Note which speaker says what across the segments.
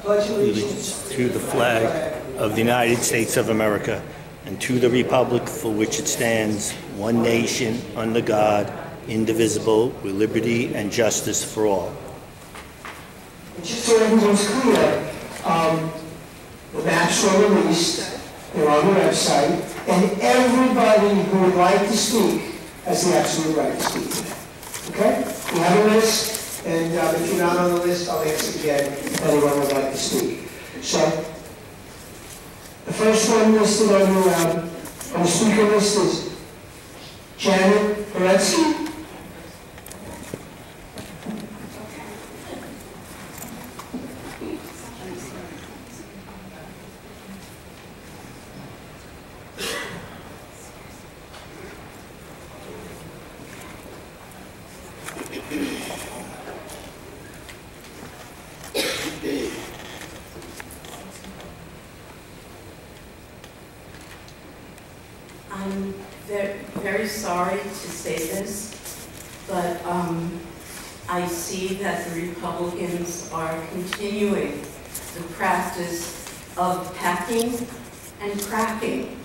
Speaker 1: allegiance to the flag of the United States of America and to the republic for which it stands, one nation, under God, indivisible, with liberty and justice for all.
Speaker 2: Just so everyone's clear, the maps are released, they're on the website, and everybody who would like to speak has the absolute right to speak today. Okay? We have a list, and if you're not on the list, I'll ask again if anyone would like to speak. So, the first one listed on the speaker list is Janet Beretsky.
Speaker 3: I'm very sorry to say this, but I see that the Republicans are continuing the practice of packing and cracking.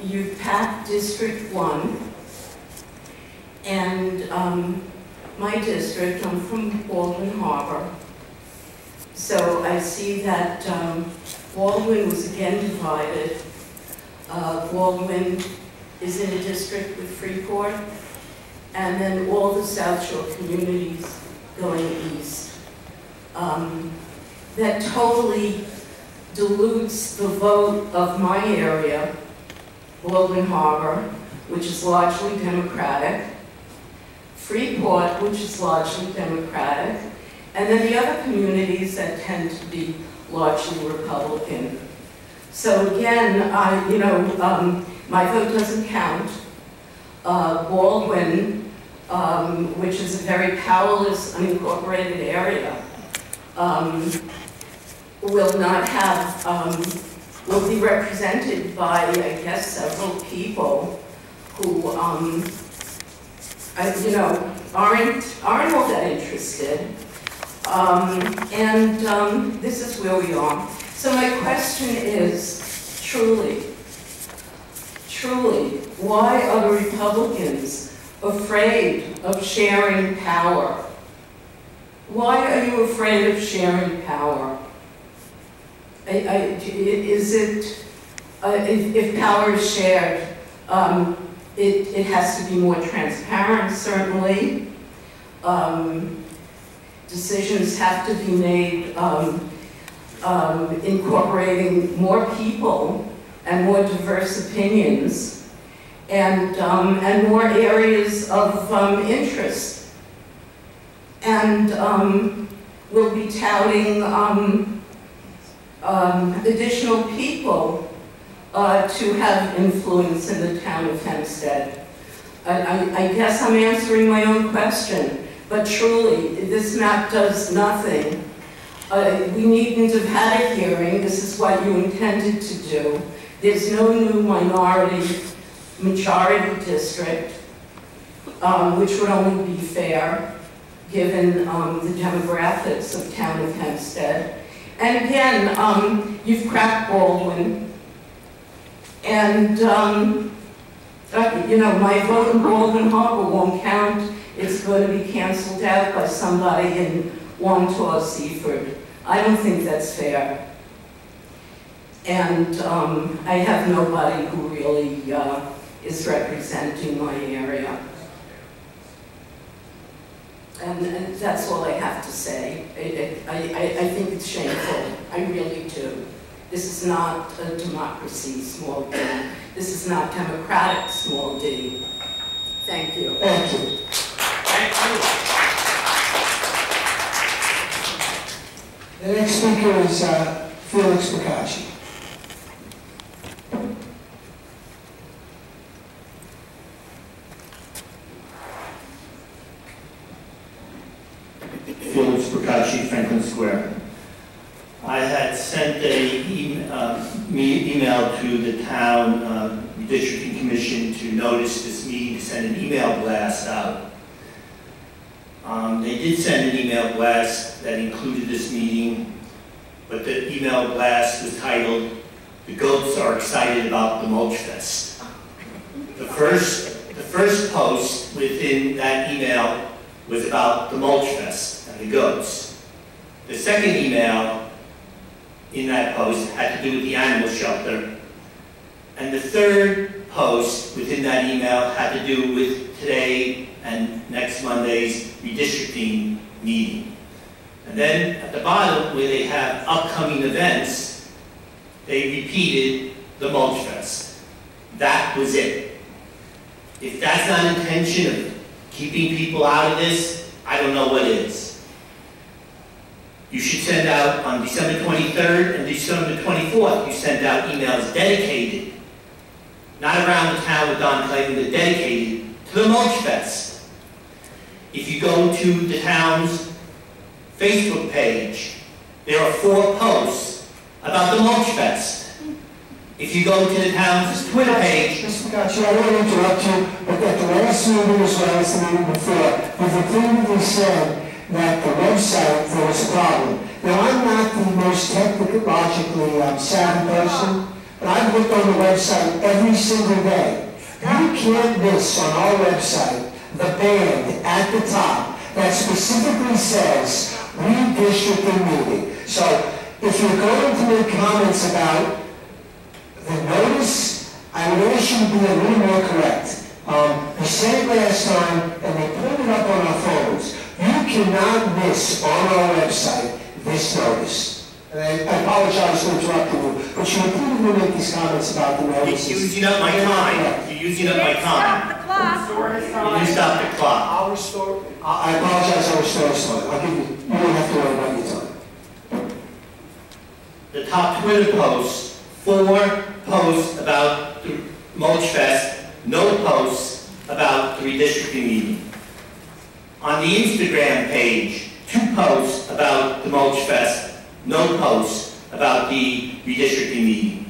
Speaker 3: You've packed District 1, and my district, I'm from Baldwin Harbor, so I see that Baldwin was again divided. Baldwin is in a district with Freeport, and then all the South Shore communities going east. That totally dilutes the vote of my area, Baldwin Harbor, which is largely Democratic, Freeport, which is largely Democratic, and then the other communities that tend to be largely Republican. So again, my vote doesn't count. Baldwin, which is a very powerless, unincorporated area, will not have, will be represented by, I guess, several people who, aren't all that interested. This is where we are. So my question is, truly, why are the Republicans afraid of sharing power? Why are you afraid of sharing power? Is it, if power is shared, it has to be more transparent, certainly. Decisions have to be made incorporating more people and more diverse opinions and more areas of interest. And we'll be touting additional people to have influence in the town of Hempstead. I guess I'm answering my own question. But truly, this map does nothing. We needn't have had a hearing. This is what you intended to do. There's no new majority district, which would only be fair, given the demographics of town of Hempstead. And again, you've cracked Baldwin. And, my vote in Baldwin Harbor won't count. It's going to be canceled out by somebody in Wantaw, Seaford. I don't think that's fair. And I have nobody who really is representing my area. And that's all I have to say. I think it's shameful. I really do. This is not a democracy, small d. This is not democratic, small d. Thank you.
Speaker 2: Thank you. The next speaker is Felix Bacacci.
Speaker 1: Felix Bacacci, Franklin Square. I had sent an email to the town Redistricting Commission to notice this meeting, to send an email blast out. They did send an email blast that included this meeting, but the email blast was titled, "The Goats Are Excited About the Mulch Fest." The first post within that email was about the Mulch Fest and the goats. The second email in that post had to do with the animal shelter. And the third post within that email had to do with today and next Monday's redistricting meeting. And then at the bottom, where they have upcoming events, they repeated the Mulch Fest. That was it. If that's not intention of keeping people out of this, I don't know what is. You should send out on December 23rd and December 24th, you send out emails dedicated, not around the town with Don Clayton, but dedicated to the Mulch Fest. If you go to the town's Facebook page, there are 4 posts about the Mulch Fest. If you go to the town's Twitter page...
Speaker 2: Mr. Gacci, I don't want to interrupt you, but at the last meeting as well as the meeting before, you've repeatedly said that the website, there was a problem. Now, I'm not the most technologically savvy person, but I've looked on the website every single day. You can't miss on our website the band at the top that specifically says redistricting meeting. So if you're going to make comments about the notice, I would ask you to be a little more correct. We said it last time, and they put it up on our phones. You cannot miss on our website this notice. And I apologize for interrupting you, but you repeatedly make these comments about the notices.
Speaker 1: You're using up my time. You're using up my time. You stop the clock.
Speaker 2: I'll restore. I apologize, I'll restore some. I'll give you, you don't have to worry about your time.
Speaker 1: The top Twitter posts, 4 posts about the Mulch Fest, no posts about the redistricting meeting. On the Instagram page, 2 posts about the Mulch Fest, no posts about the redistricting meeting.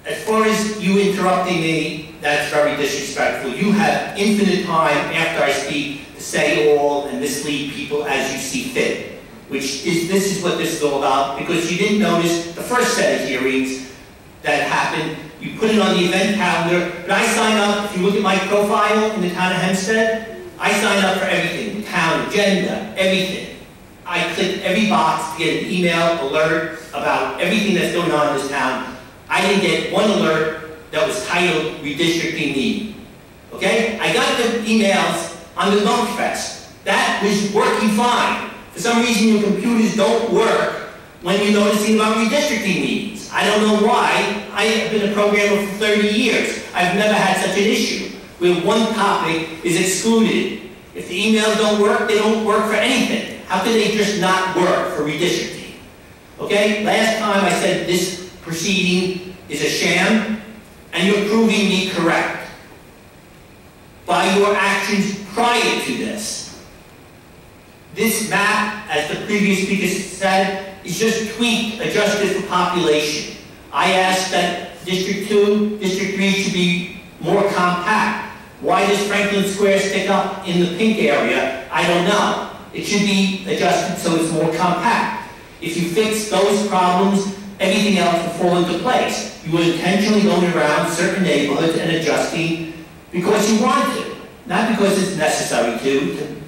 Speaker 1: As far as you interrupting me, that's very disrespectful. You have infinite time after I speak to say all and mislead people as you see fit, this is what this is all about, because you didn't notice the first set of hearings that happened. You put it on the event calendar, but I sign up, if you look at my profile in the town of Hempstead, I sign up for everything, the town agenda, everything. I click every box to get an email alert about everything that's going on in this town. I didn't get one alert that was titled redistricting meeting. Okay? I got the emails on the Mulch Fest. That was working fine. For some reason, your computers don't work when you're noticing about redistricting meetings. I don't know why. I have been a programmer for 30 years. I've never had such an issue where one topic is excluded. If the emails don't work, they don't work for anything. How could they just not work for redistricting? Okay? Last time I said this proceeding is a sham, and you're proving me correct by your actions prior to this. This map, as the previous speaker said, is just tweaked, adjusted for population. I asked that District 2, District 3 should be more compact. Why does Franklin Square stick up in the pink area? I don't know. It should be adjusted so it's more compact. If you fix those problems, everything else will fall into place. You were intentionally going around certain neighborhoods and adjusting because you want to, not because it's necessary to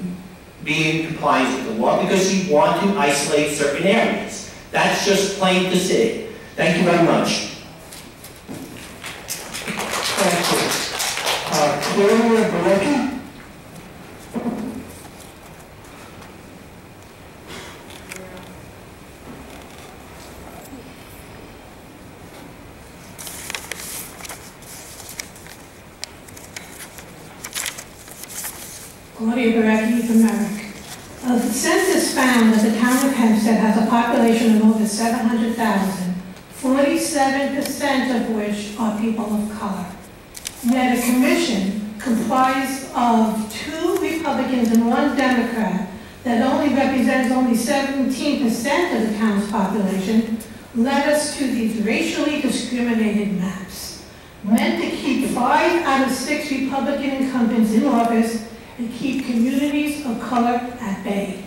Speaker 1: be in compliance with the law, because you want to isolate certain areas. That's just plain to see. Thank you very much.
Speaker 2: Thank you. Gloria Barecki?
Speaker 4: Claudia Barecki from Merrick. The census found that the town of Hempstead has a population of over 700,000, 47% of which are people of color. Yet a commission comprised of 2 Republicans and 1 Democrat that only represents only 17% of the town's population led us to these racially discriminated maps, meant to keep 5 out of 6 Republican incumbents in office and keep communities of color at bay.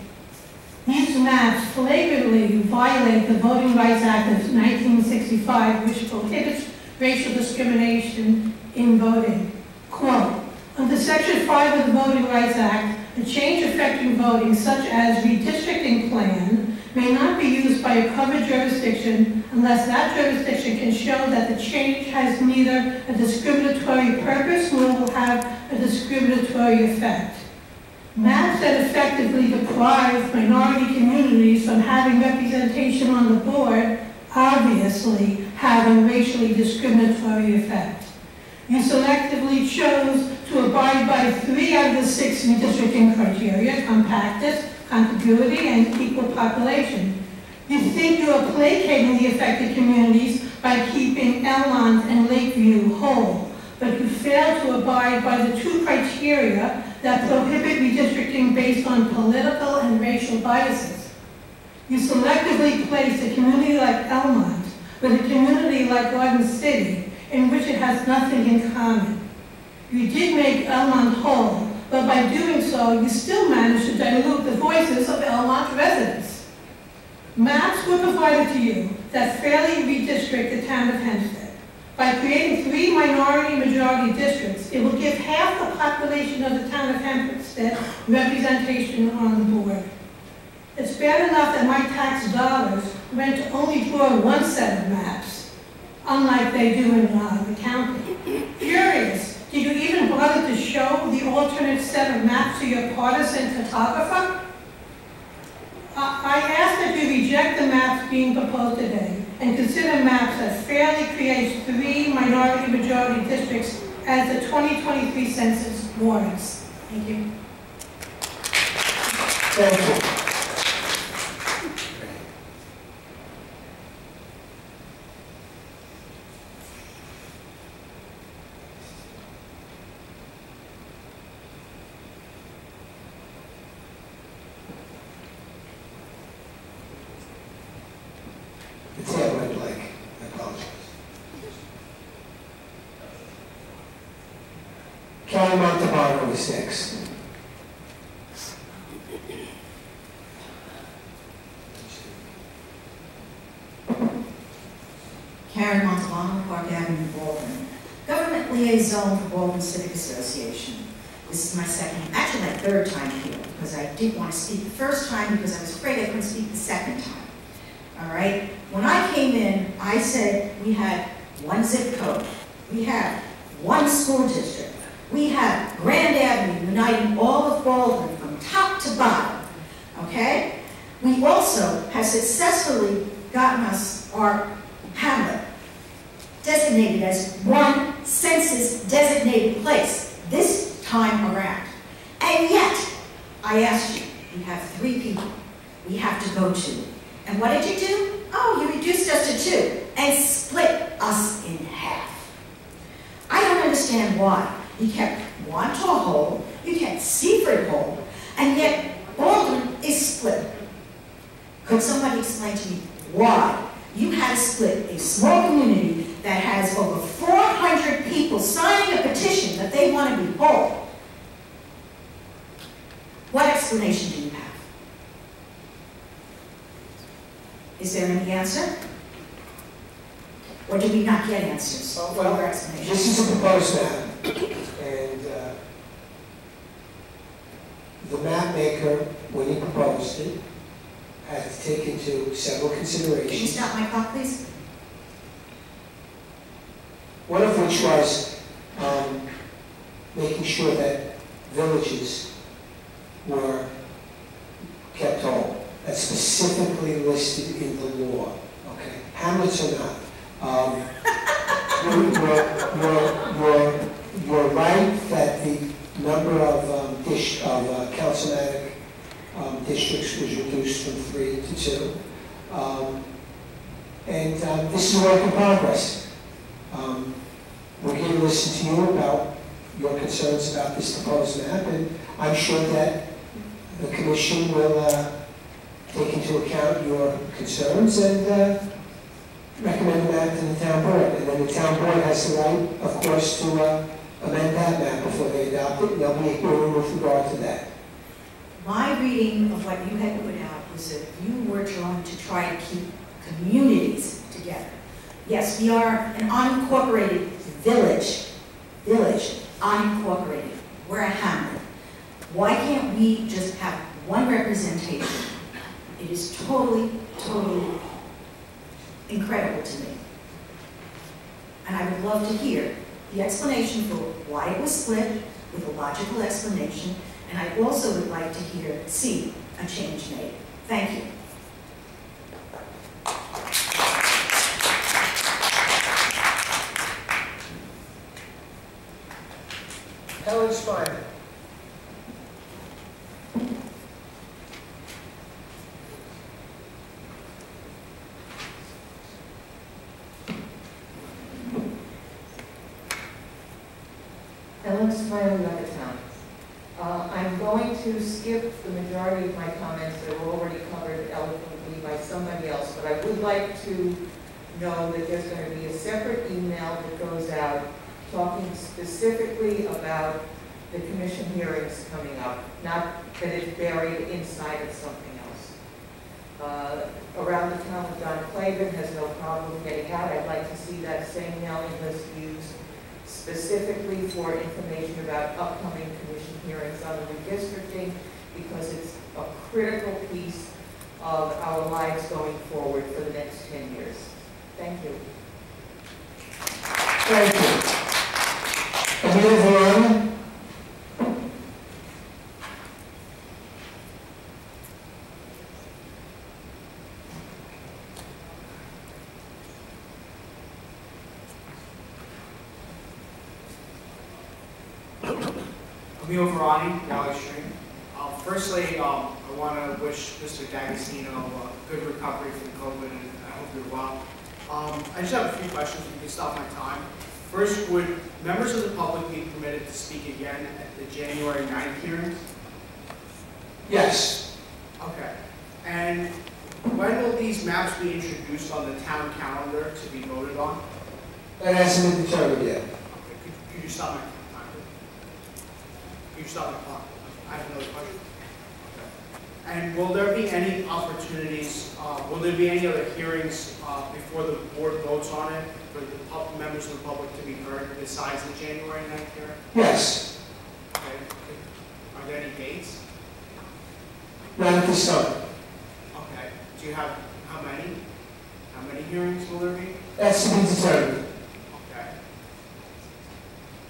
Speaker 4: These maps flagrantly violate the Voting Rights Act of 1965, which prohibits racial discrimination in voting. Quote, under Section 5 of the Voting Rights Act, a change affecting voting, such as redistricting plan, may not be used by a covered jurisdiction unless that jurisdiction can show that the change has neither a discriminatory purpose nor will have a discriminatory effect. Maps that effectively deprive minority communities from having representation on the board obviously have a racially discriminatory effect. You selectively chose to abide by 3 out of the 6 redistricting criteria: compactness, contiguity, and equal population. You think you are placating the affected communities by keeping Elmont and Lakeview whole, but you fail to abide by the 2 criteria that prohibit redistricting based on political and racial biases. You selectively place a community like Elmont with a community like Garden City, in which it has nothing in common. You did make Elmont whole, but by doing so, you still managed to dilute the voices of Elmont residents. Maps were provided to you that fairly redistrict the town of Hempstead. By creating 3 minority-majority districts, it will give half the population of the town of Hempstead representation on the board. It's bad enough that my tax dollars went to only draw 1 set of maps, unlike they do in the county. Curious, did you even bother to show the alternate set of maps to your partisan photographer? I ask that you reject the maps being proposed today and consider maps that fairly creates 3 minority-majority districts as the 2023 census warrants. Thank you.
Speaker 2: Thank you. The tail went blank. I apologize. County Montalbano is next.
Speaker 5: Karen Montalbano, Park Avenue, Baldwin. Government Liaison for Baldwin Civic Association. This is my actually my 3rd time here, because I didn't want to speak the first time because I was afraid I couldn't speak the 2nd time. All right? When I came in, I said we had 1 zip code. We have 1 school district. We have Grand Avenue uniting all of Baldwin from top to bottom. Okay? We also have successfully gotten us our hamlet designated as 1 census designated place this time around. And yet, I asked you, we have 3 people we have to go to. And what did you do? Oh, you reduced us to 2 and split us in half. I don't understand why. You kept Wantaw whole, you kept Seaford whole, and yet Baldwin is split. Could somebody explain to me why you had to split a small community that has over 400 people signing a petition that they want to be whole? What explanation do you have? Is there any answer? Or do we not get answers?
Speaker 2: Well,
Speaker 5: Or explanations?
Speaker 2: this is a proposed map, and the map maker, when he proposed it, had to take into several
Speaker 5: Can you
Speaker 2: considerations.
Speaker 5: stop my clock, please?
Speaker 2: One of which was making sure that villages were kept whole. That's specifically listed in the law. Okay, hamlets are not. You're right that the number of councilmatic districts was reduced from 3 to 2, and this is a work in progress. We're here to listen to you about your concerns about this proposed map, and I'm sure that the commission will take into account your concerns and recommend that to the town board. And then the town board has the right, of course, to amend that map before they adopt it, and there'll be a hearing with regard to that.
Speaker 5: My reading of what you had put out was that you were trying to try to keep communities together. Yes, we are an unincorporated village, unincorporated. We're a hamlet. Why can't we just have one representation? It is totally, totally incredible to me. And I would love to hear the explanation for why it was split, with a logical explanation, and I also would like to see a change made. Thank you.
Speaker 2: Helen Steiner.
Speaker 6: Ellen Smiley, Youngstown. I'm going to skip the majority of my comments that were already covered eloquently by somebody else, but I would like to know that there's going to be a separate email that goes out talking specifically about the commission hearings coming up, not that it's buried inside of something else. Around the town of Don Clavin has no problem getting out. I'd like to see that same mailing list used specifically for information about upcoming commission hearings on the redistricting, because it's a critical piece of our lives going forward for the next 10 years. Thank you.
Speaker 2: Thank you. Amir Varane.
Speaker 7: Emil Varani, Valley Stream. Firstly, I want to wish Mr. D'Agostino a good recovery from COVID, and I hope you're well. I just have a few questions, if you can stop my time. First, would members of the public be permitted to speak again at the January 9th hearings?
Speaker 2: Yes.
Speaker 7: Okay. And when will these maps be introduced on the town calendar to be voted on?
Speaker 2: That hasn't been determined yet.
Speaker 7: Okay. Could you stop my time? Could you stop my clock? I have another question. Okay. And will there be any opportunities, will there be any other hearings before the board votes on it for the members of the public to be heard besides the January 9th hearing?
Speaker 2: Yes.
Speaker 7: Okay. Are there any dates?
Speaker 2: Not at this time.
Speaker 7: Okay. Do you have, how many? How many hearings will there be?
Speaker 2: That's to be determined.
Speaker 7: Okay.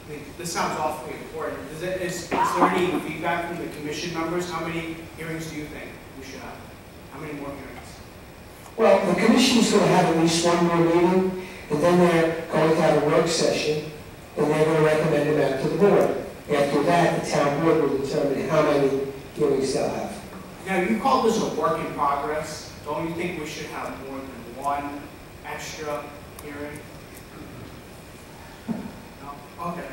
Speaker 7: I mean, this sounds awfully important. Is there any feedback from the commission members? How many hearings do you think we should have? How many more hearings?
Speaker 2: Well, the commission's going to have at least one more meeting, and then they're going to have a work session, and they're going to recommend it back to the board. After that, the town board will determine how many hearings they'll have.
Speaker 7: Now, you call this a work in progress. Don't you think we should have more than one extra hearing? No? Okay.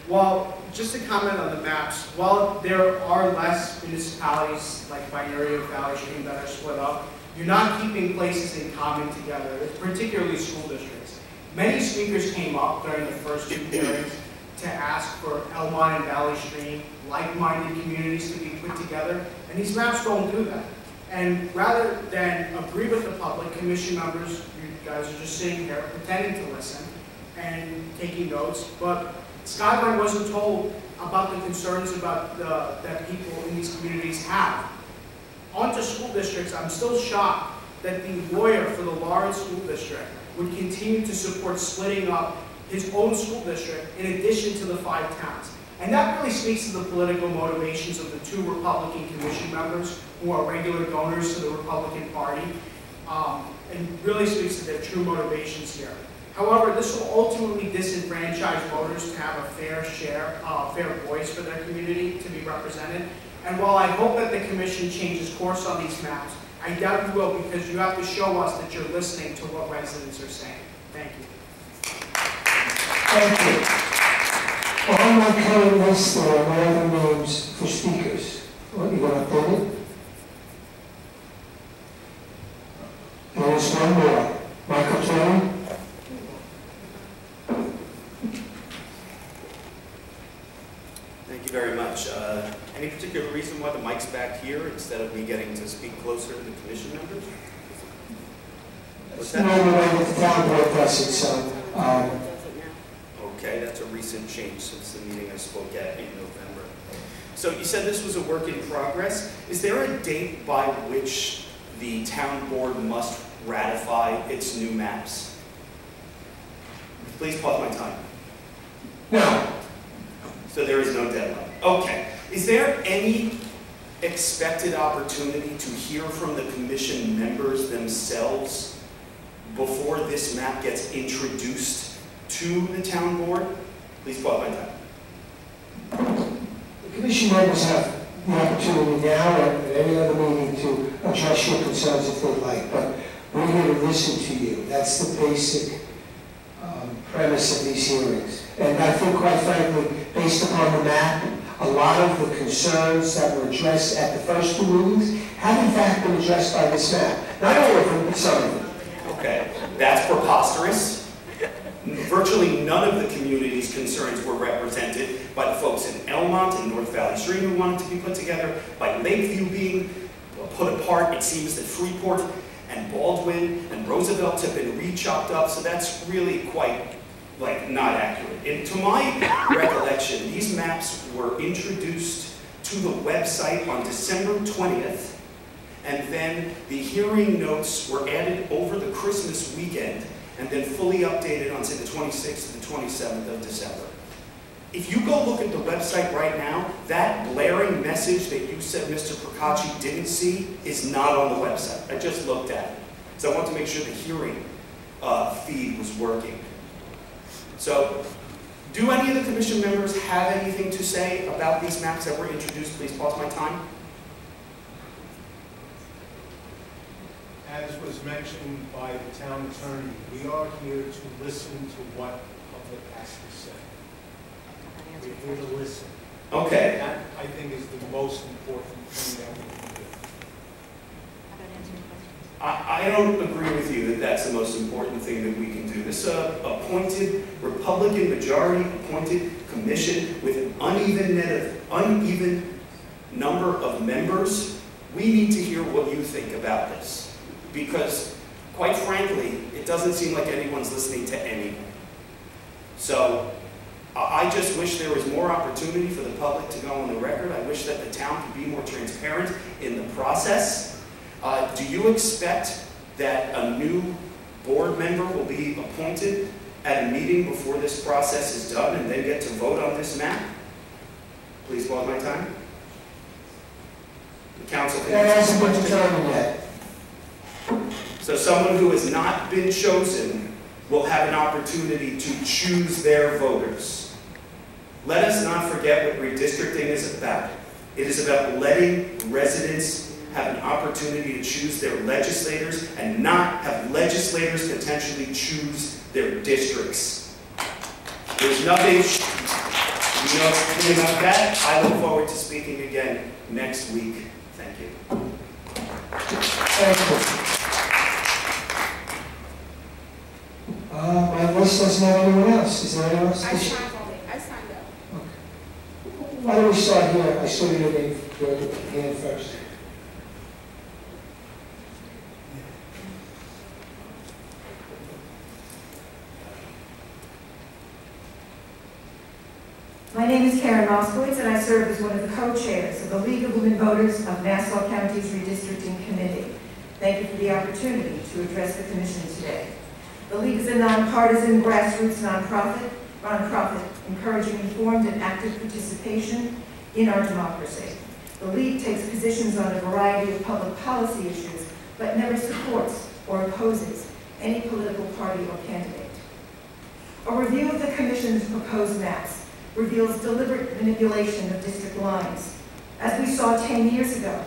Speaker 7: Well, just to comment on the maps, while there are less municipalities like my area of Valley Stream that are split up, you're not keeping places in common together, particularly school districts. Many speakers came up during the first two hearings to ask for Elmont and Valley Stream, like-minded communities to be put together, and these maps don't do that. And rather than agree with the public, commission members, you guys are just sitting here pretending to listen and taking notes, but Skyline wasn't told about the concerns about that people in these communities have. On to school districts, I'm still shocked that the lawyer for the Lawrence School District would continue to support splitting up his own school district in addition to the 5 towns. And that really speaks to the political motivations of the 2 Republican commission members who are regular donors to the Republican Party, and really speaks to their true motivations here. However, this will ultimately disenfranchise voters to have a fair share, fair voice for their community to be represented. And while I hope that the commission changes course on these maps, I doubt you will, because you have to show us that you're listening to what residents are saying. Thank you.
Speaker 2: Thank you. On my current list, there are no other names for speakers. What, you going to update it? There's one more. Michael Turner.
Speaker 8: mics back here instead of me getting to speak closer to the commission members? What's
Speaker 2: It's the normal
Speaker 8: that?
Speaker 2: way that the town board does it, so,
Speaker 8: Okay, that's a recent change since the meeting I spoke at in November. So you said this was a work in progress. Is there a date by which the town board must ratify its new maps? Please pause my time.
Speaker 2: no.
Speaker 8: So there is no deadline. Okay. Is there any expected opportunity to hear from the commission members themselves before this map gets introduced to the town board? Please pause my time.
Speaker 2: The commission members have the opportunity now or at any other meeting to address your concerns if they'd like, but we're here to listen to you. That's the basic premise of these hearings. And I think, quite frankly, based upon the map, a lot of the concerns that were addressed at the first two meetings have in fact been addressed by this map. Not all of them, but some of them.
Speaker 8: Okay, that's preposterous. Virtually none of the community's concerns were represented by the folks in Elmont and North Valley Stream who wanted to be put together, by Lakeview being put apart. It seems that Freeport and Baldwin and Roosevelt have been re-chopped up, so that's really quite, not accurate. And to my recollection, these maps were introduced to the website on December 20th, and then the hearing notes were added over the Christmas weekend, and then fully updated on, say, the 26th and the 27th of December. If you go look at the website right now, that blaring message that you said Mr. Procacci didn't see is not on the website. I just looked at it. So I want to make sure the hearing feed was working. So, do any of the commission members have anything to say about these maps that were introduced? Please pause my time.
Speaker 9: As was mentioned by the town attorney, we are here to listen to what the public has to say. We're here to listen.
Speaker 8: Okay.
Speaker 9: That, I think, is the most important thing that we can do.
Speaker 8: I don't agree with you that that's the most important thing that we can do. This appointed, Republican majority appointed commission with an uneven number of members, we need to hear what you think about this. Because, quite frankly, it doesn't seem like anyone's listening to anyone. So, I just wish there was more opportunity for the public to go on the record. I wish that the town could be more transparent in the process. Do you expect that a new board member will be appointed at a meeting before this process is done and then get to vote on this map? Please pause my time. The council can
Speaker 2: That
Speaker 8: answer
Speaker 2: hasn't
Speaker 8: the
Speaker 2: been
Speaker 8: question.
Speaker 2: determined yet.
Speaker 8: So someone who has not been chosen will have an opportunity to choose their voters. Let us not forget what redistricting is about. It is about letting residents have an opportunity to choose their legislators and not have legislators potentially choose their districts. There's nothing about that. I look forward to speaking again next week. Thank you.
Speaker 2: Thank you. My list doesn't have anyone else. Is there anyone else?
Speaker 10: I signed up.
Speaker 2: Okay. Why don't we start here? I saw your name hand first.
Speaker 11: My name is Karen Moskowitz, and I serve as one of the co-chairs of the League of Women Voters of Nassau County's Redistricting Committee. Thank you for the opportunity to address the Commission today. The League is a nonpartisan, grassroots nonprofit encouraging informed and active participation in our democracy. The League takes positions on a variety of public policy issues, but never supports or opposes any political party or candidate. A review of the Commission's proposed maps reveals deliberate manipulation of district lines. As we saw 10 years ago,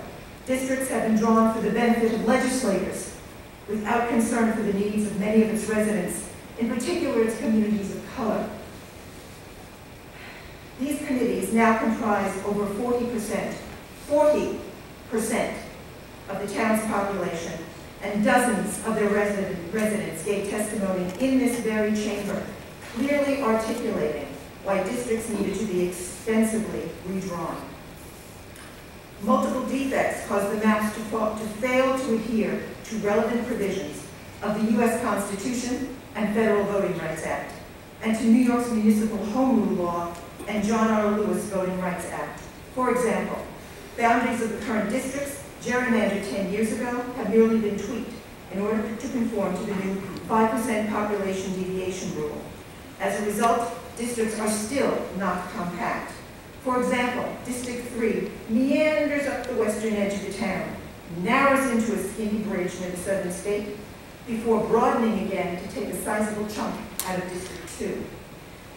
Speaker 11: districts have been drawn for the benefit of legislators without concern for the needs of many of its residents, in particular its communities of color. These committees now comprise over 40% of the town's population, and dozens of their residents gave testimony in this very chamber, clearly articulating why districts needed to be extensively redrawn. Multiple defects cause the maps to fail to adhere to relevant provisions of the U.S. Constitution and Federal Voting Rights Act, and to New York's Municipal Home Rule Law and John R. Lewis Voting Rights Act. For example, boundaries of the current districts, gerrymandered 10 years ago, have merely been tweaked in order to conform to the new 5% population deviation rule. As a result, districts are still not compact. For example, District 3 meanders up the western edge of the town, narrows into a skinny bridge near the southern state, before broadening again to take a sizable chunk out of District 2.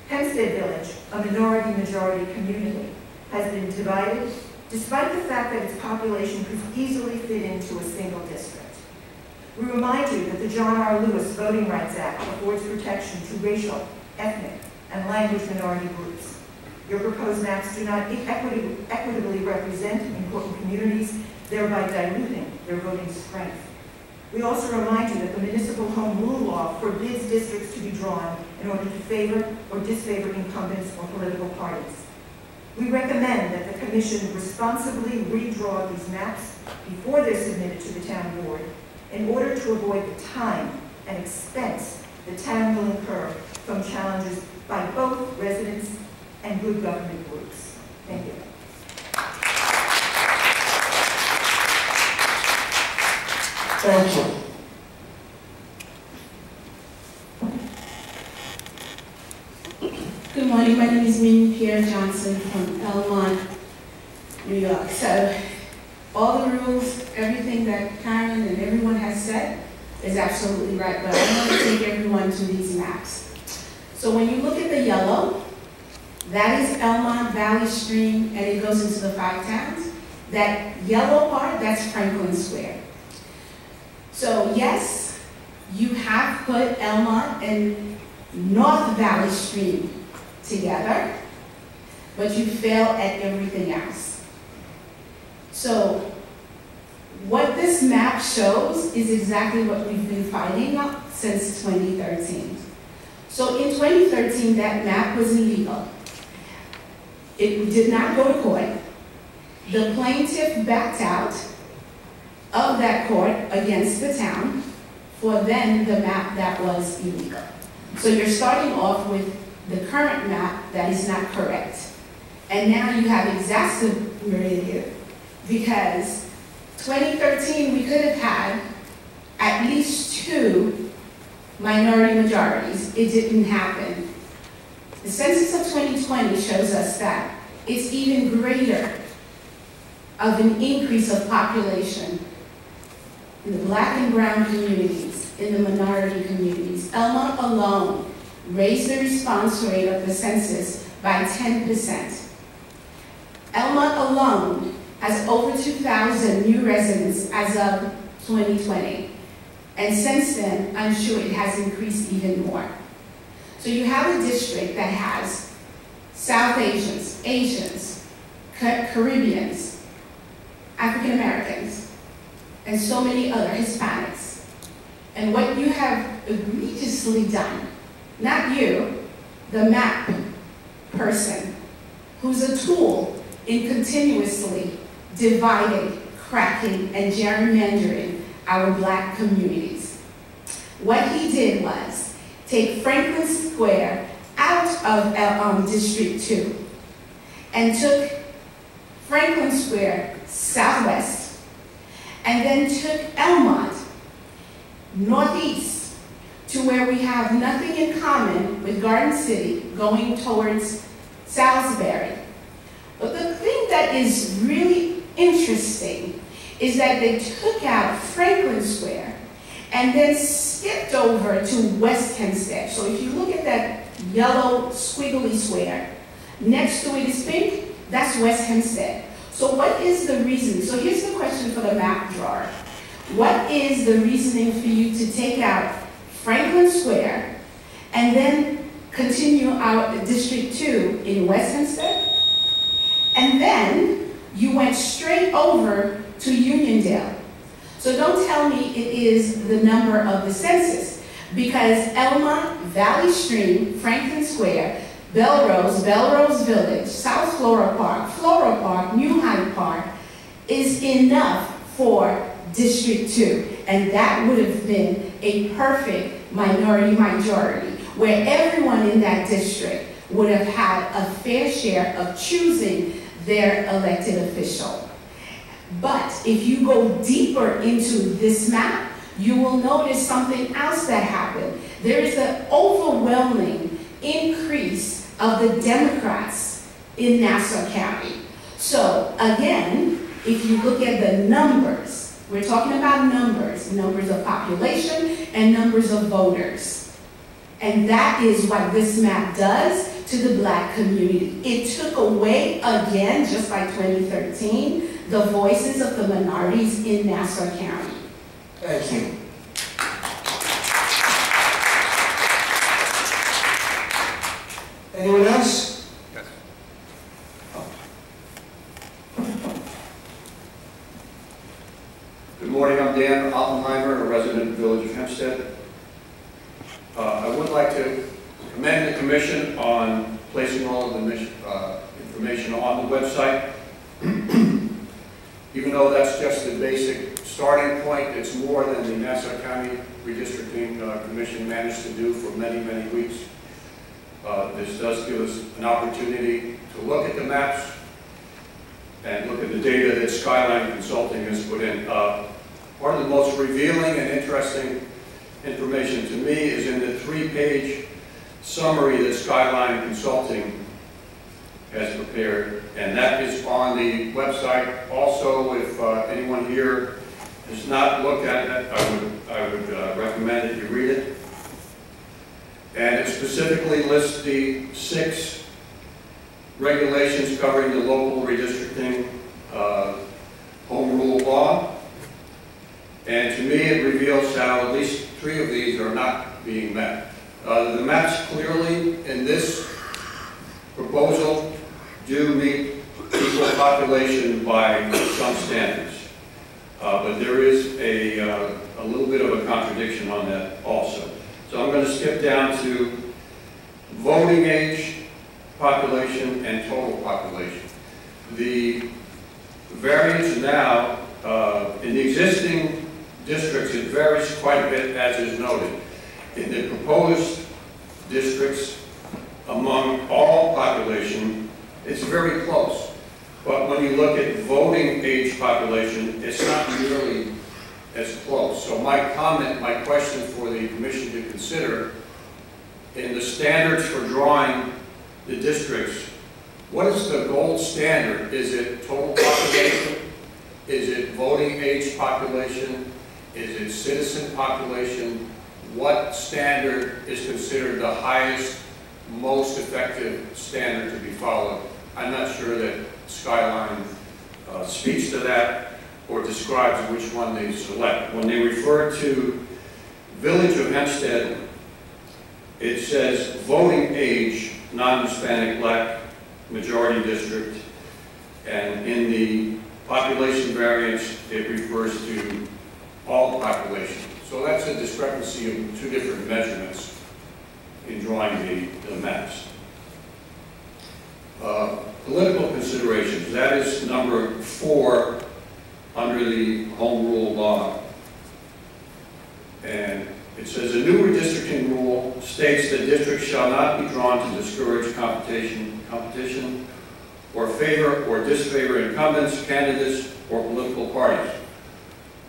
Speaker 11: Hempstead Village, a minority-majority community, has been divided despite the fact that its population could easily fit into a single district. We remind you that the John R. Lewis Voting Rights Act affords protection to racial, ethnic, and language minority groups. Your proposed maps do not equitably represent important communities, thereby diluting their voting strength. We also remind you that the Municipal Home Rule Law forbids districts to be drawn in order to favor or disfavor incumbents or political parties. We recommend that the Commission responsibly redraw these maps before they're submitted to the town board in order to avoid the time and expense the town will incur from challenges by both residents and good government groups. Thank you.
Speaker 2: Thank you.
Speaker 12: Good morning, my name is Min Pierre Johnson from Elmont, New York. So all the rules, everything that Karen and everyone has said is absolutely right, but I want to take everyone to these maps. So when you look at the yellow, that is Elmont Valley Stream, and it goes into the 5 towns. That yellow part, that's Franklin Square. So yes, you have put Elmont and North Valley Stream together, but you fail at everything else. So what this map shows is exactly what we've been fighting up since 2013. So in 2013, that map was illegal. It did not go to court. The plaintiff backed out of that court against the town for then the map that was illegal. So you're starting off with the current map that is not correct. And now you have exacerbated because 2013 we could have had at least 2 minority majorities. It didn't happen. The census of 2020 shows us that it's even greater of an increase of population in the Black and brown communities, in the minority communities. Elmont alone raised the response rate of the census by 10%. Elmont alone has over 2,000 new residents as of 2020. And since then, I'm sure it has increased even more. So you have a district that has South Asians, Asians, Caribbeans, African Americans, and so many other Hispanics. And what you have egregiously done, not you, the map person, who's a tool in continuously dividing, cracking, and gerrymandering our Black communities. What he did was take Franklin Square out of District 2 and took Franklin Square southwest and then took Elmont northeast to where we have nothing in common with Garden City going towards Salisbury. But the thing that is really interesting is that they took out Franklin Square and then skipped over to West Hempstead. So if you look at that yellow squiggly square, next to it is pink, that's West Hempstead. So what is the reason? So here's the question for the map drawer. What is the reasoning for you to take out Franklin Square and then continue our District 2 in West Hempstead? And then you went straight over to Uniondale. So don't tell me it is the number of the census, because Elmont, Valley Stream, Franklin Square, Belrose, Belrose Village, South Flora Park, New Hyde Park, is enough for District 2. And that would have been a perfect minority majority, where everyone in that district would have had a fair share of choosing their elected official. But if you go deeper into this map, you will notice something else that happened. There is an overwhelming increase of the Democrats in Nassau County. So again, if you look at the numbers, we're talking about numbers of population and numbers of voters. And that is what this map does to the Black community. It took away, again, just like 2013, the voices of the minorities in Nassau County.
Speaker 2: Thank you. Anyone else?
Speaker 13: Yes. Good morning, I'm Dan Oppenheimer, a resident of the village of Hempstead. I would like to commend the Commission on placing all of the information on the website. Even though that's just the basic starting point, it's more than the Nassau County Redistricting Commission managed to do for many, many weeks. This does give us an opportunity to look at the maps and look at the data that Skyline Consulting has put in. Part of the most revealing and interesting information to me is in the 3-page summary that Skyline Consulting has prepared, and that is on the website. Also, if anyone here has not looked at it, I would recommend that you read it. And it specifically lists the 6 regulations covering the local redistricting home rule law. And to me, it reveals how at least 3 of these are not being met. The maps clearly in this proposal do meet equal population by some standards. But there is a little bit of a contradiction on that also. So I'm going to skip down to voting age, population, and total population. The variance now, in the existing districts, it varies quite a bit, as is noted. In the proposed districts, among all population, it's very close. But when you look at voting age population, it's not nearly as close. So my question for the Commission to consider, in the standards for drawing the districts, what is the gold standard? Is it total population? Is it voting age population? Is it citizen population? What standard is considered the highest, most effective standard to be followed? I'm not sure that Skyline speaks to that or describes which one they select. When they refer to Village of Hempstead, it says voting age, non-Hispanic Black majority district, and in the population variance, it refers to all population. So that's a discrepancy of 2 different measurements in drawing the maps. Political considerations, that is number 4 under the Home Rule law. And it says a new redistricting rule states that districts shall not be drawn to discourage competition or favor or disfavor incumbents, candidates, or political parties.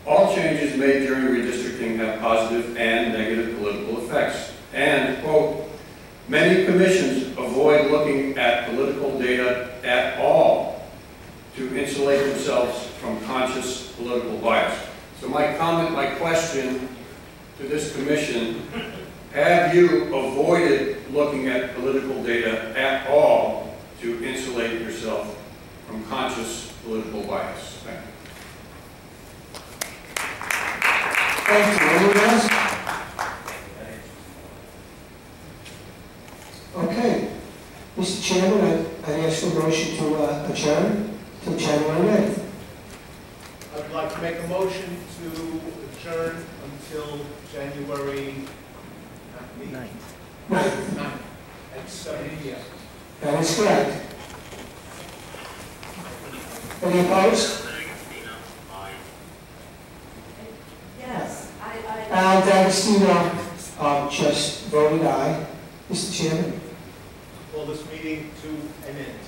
Speaker 13: All changes made during redistricting have positive and negative political effects. And, quote, many commissions avoid looking at political data at all to insulate themselves from conscious political bias. So my question to this commission, have you avoided looking at political data at all to insulate yourself from conscious political bias? Thank you.
Speaker 2: Thank you. Anyone else? Okay. Mr. Chairman, I ask for a motion to adjourn till January 9th.
Speaker 9: I'd like to make a motion to adjourn until January 9th at 7 p.m.
Speaker 2: That is correct. Any opposed? Al D'Agostino just voted aye. Mr. Chairman.
Speaker 9: Call this meeting to an end.